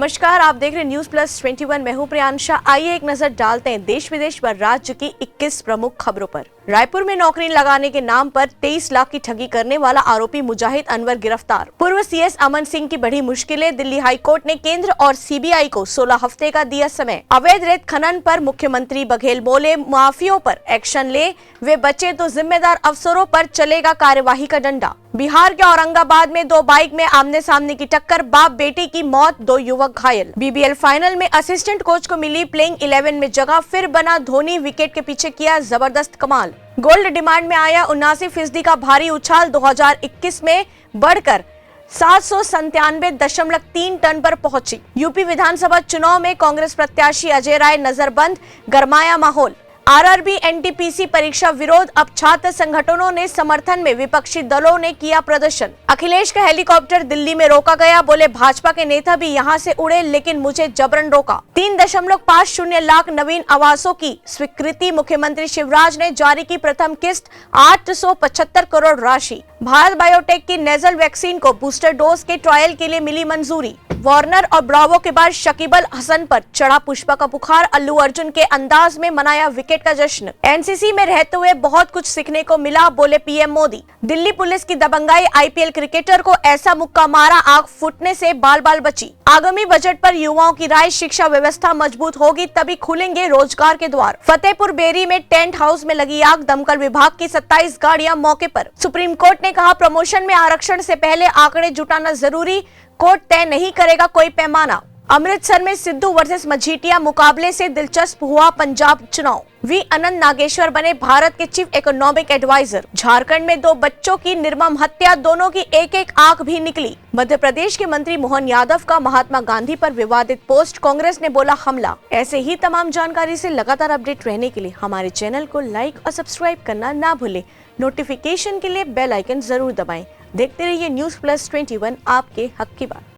नमस्कार, आप देख रहे न्यूज प्लस 21। मैं हूं प्रियांशा। आइए एक नजर डालते हैं देश विदेश व राज्य की 21 प्रमुख खबरों पर। रायपुर में नौकरी लगाने के नाम पर 23 लाख की ठगी करने वाला आरोपी मुजाहिद अनवर गिरफ्तार। पूर्व सीएस अमन सिंह की बढ़ी मुश्किलें। दिल्ली हाई कोर्ट ने केंद्र और सीबीआई को 16 हफ्ते का दिया समय। अवैध रेत खनन पर मुख्यमंत्री बघेल बोले, माफियों पर एक्शन ले, वे बचे तो जिम्मेदार अफसरों पर चलेगा कार्यवाही का डंडा। बिहार के औरंगाबाद में 2 बाइक में आमने सामने की टक्कर, बाप बेटी की मौत, 2 युवक घायल। बीबीएल फाइनल में असिस्टेंट कोच को मिली प्लेइंग 11 में जगह, फिर बना धोनी, विकेट के पीछे किया जबरदस्त कमाल। गोल्ड डिमांड में आया 79% का भारी उछाल, 2021 में बढ़कर 797.3 टन पर पहुंची। यूपी विधानसभा चुनाव में कांग्रेस प्रत्याशी अजय राय नजरबंद, गरमाया माहौल। आरआरबी एनटीपीसी परीक्षा विरोध, अब छात्र संगठनों ने समर्थन में विपक्षी दलों ने किया प्रदर्शन। अखिलेश का हेलीकॉप्टर दिल्ली में रोका गया, बोले भाजपा के नेता भी यहां से उड़े लेकिन मुझे जबरन रोका। 3.50 लाख नवीन आवासों की स्वीकृति, मुख्यमंत्री शिवराज ने जारी की प्रथम किस्त, 875 करोड़ राशि। भारत बायोटेक की नेजल वैक्सीन को बूस्टर डोज के ट्रायल के लिए मिली मंजूरी। वार्नर और ब्रावो के बाद शकीब अल हसन पर चढ़ा पुष्पा का बुखार, अल्लू अर्जुन के अंदाज में मनाया विकेट का जश्न। एनसीसी में रहते हुए बहुत कुछ सीखने को मिला, बोले पीएम मोदी। दिल्ली पुलिस की दबंगाई, आईपीएल क्रिकेटर को ऐसा मुक्का मारा, आंख फूटने से बाल बाल बची। आगामी बजट पर युवाओं की राय, शिक्षा व्यवस्था मजबूत होगी तभी खुलेंगे रोजगार के द्वार। फतेहपुर बेरी में टेंट हाउस में लगी आग, दमकल विभाग की 27 गाड़ियां मौके पर। सुप्रीम कोर्ट ने कहा, प्रमोशन में आरक्षण से पहले आंकड़े जुटाना जरूरी, कोर्ट तय नहीं करेगा कोई पैमाना। अमृतसर में सिद्धू वर्सेस मजीठिया मुकाबले से दिलचस्प हुआ पंजाब चुनाव। वी अनंत नागेश्वर बने भारत के चीफ इकोनॉमिक एडवाइजर। झारखंड में 2 बच्चों की निर्मम हत्या, दोनों की एक आंख भी निकली। मध्य प्रदेश के मंत्री मोहन यादव का महात्मा गांधी पर विवादित पोस्ट, कांग्रेस ने बोला हमला। ऐसे ही तमाम जानकारी से लगातार अपडेट रहने के लिए हमारे चैनल को लाइक और सब्सक्राइब करना ना भूले। नोटिफिकेशन के लिए बेल आइकन जरूर दबाएं। देखते रहिए न्यूज प्लस 21, आपके हक की बात।